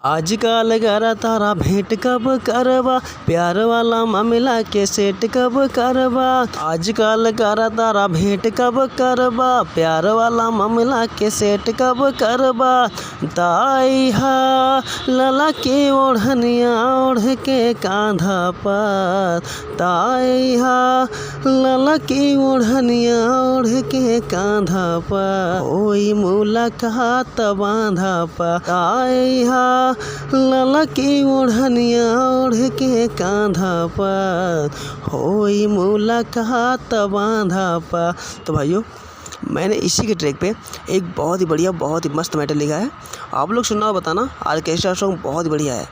आजकल करा तारा भेंट कब करबा, प्यार वाला मामला के सेट कब करबा। आजकल करा तारा भेंट कब करबा, प्यार वाला मामला के सेट कब करबा। ताई हा लला के ओढ़निया ओढ़ के कांधा पर, ताई हा लला के ओढ़निया ओढ़ के कांधा पर, होई मुलाकात बांधा पर। ताई हा लला की ओढ़निया ओढ़ के कांधा पर, होई मुलाकात बांधा पर। तो भाइयों, मैंने इसी के ट्रैक पे एक बहुत ही बढ़िया बहुत ही मस्त मैटर लिखा है। आप लोग सुनना और बताना। ऑर्केस्ट्रा सॉन्ग बहुत बढ़िया है।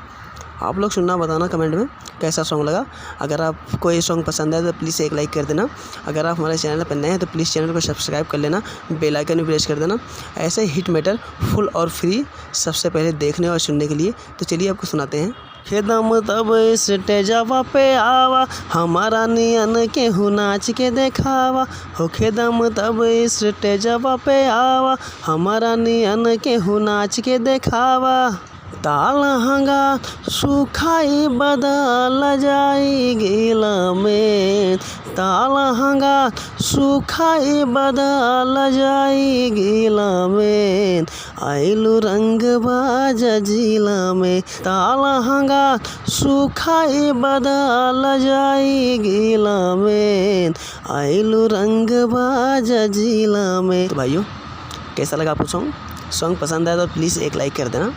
आप लोग सुनना बताना कमेंट में कैसा सॉन्ग लगा। अगर आपको ये सॉन्ग पसंद है तो प्लीज़ एक लाइक कर देना। अगर आप हमारे चैनल पर नए हैं तो प्लीज़ चैनल को सब्सक्राइब कर लेना, बेल आइकन भी प्रेस कर देना। ऐसे हिट मैटर फुल और फ्री सबसे पहले देखने और सुनने के लिए। तो चलिए आपको सुनाते हैं। खेदम तब स्टेजवा पे आवा, हमारा नियन के हु नाच के देखावा। हो खेदम तब स्टेजवा पे आवा, हमारा नियन के हु नाच के देखावा। ताल हंगा सुखाई बदल जाई गीला में, ताल हंगा सुखाई बदल जाई गीला में। आइलू रंग बाजा जिला में, ताल हंगा सुखाई बदल जाई गीला में। आइलू रंग बाजा जिला में। तो भाइयों, कैसा लगा आपको सॉन्ग पसंद आया तो प्लीज़ एक लाइक कर देना।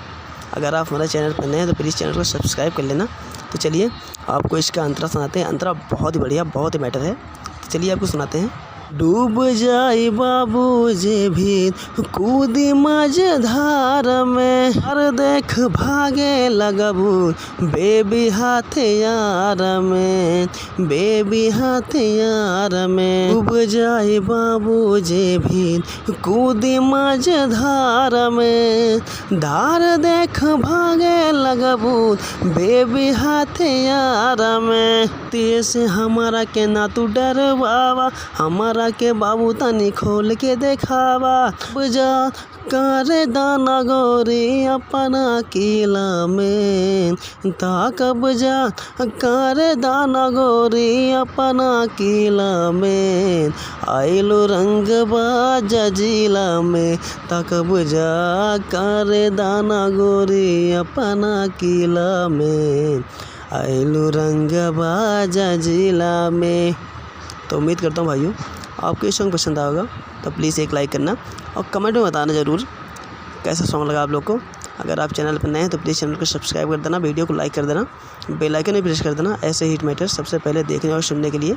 अगर आप हमारे चैनल पर नए हैं तो प्लीज़ चैनल को सब्सक्राइब कर लेना। तो चलिए आपको इसका अंतरा सुनाते हैं। अंतरा बहुत ही बढ़िया बहुत ही मैटर है। तो चलिए आपको सुनाते हैं। डूब जाई बाबू जे भी कूदी मझधार में, हर देख भागे लगबू बेबी हाथ यार में, बेबी हाथ यार में। डूब जाई बाबू जे भी कूदी मझधार में, धार देख भागे लगबू बेबी हाथ यार में। तेरे से हमारा के ना तू डरवावा, हमारा के बाबू तनी खोल के देखावा। बजा करे दाना गोरी अपना किला में, ताक बजा करे दाना गोरी अपना किला में। आइलो रंग बाजा जिला में, ताक बजा करे दाना गोरी अपना किला में। आइलो रंग बाजा जिला में। तो उम्मीद करता हूँ भाइयों आपको ये सॉन्ग पसंद आएगा। तो प्लीज़ एक लाइक करना और कमेंट में बताना ज़रूर कैसा सॉन्ग लगा आप लोग को। अगर आप चैनल पर नए हैं तो प्लीज़ चैनल को सब्सक्राइब कर देना, वीडियो को लाइक कर देना, बेल आइकन भी प्रेस कर देना ऐसे हिट मैटर सबसे पहले देखने और सुनने के लिए।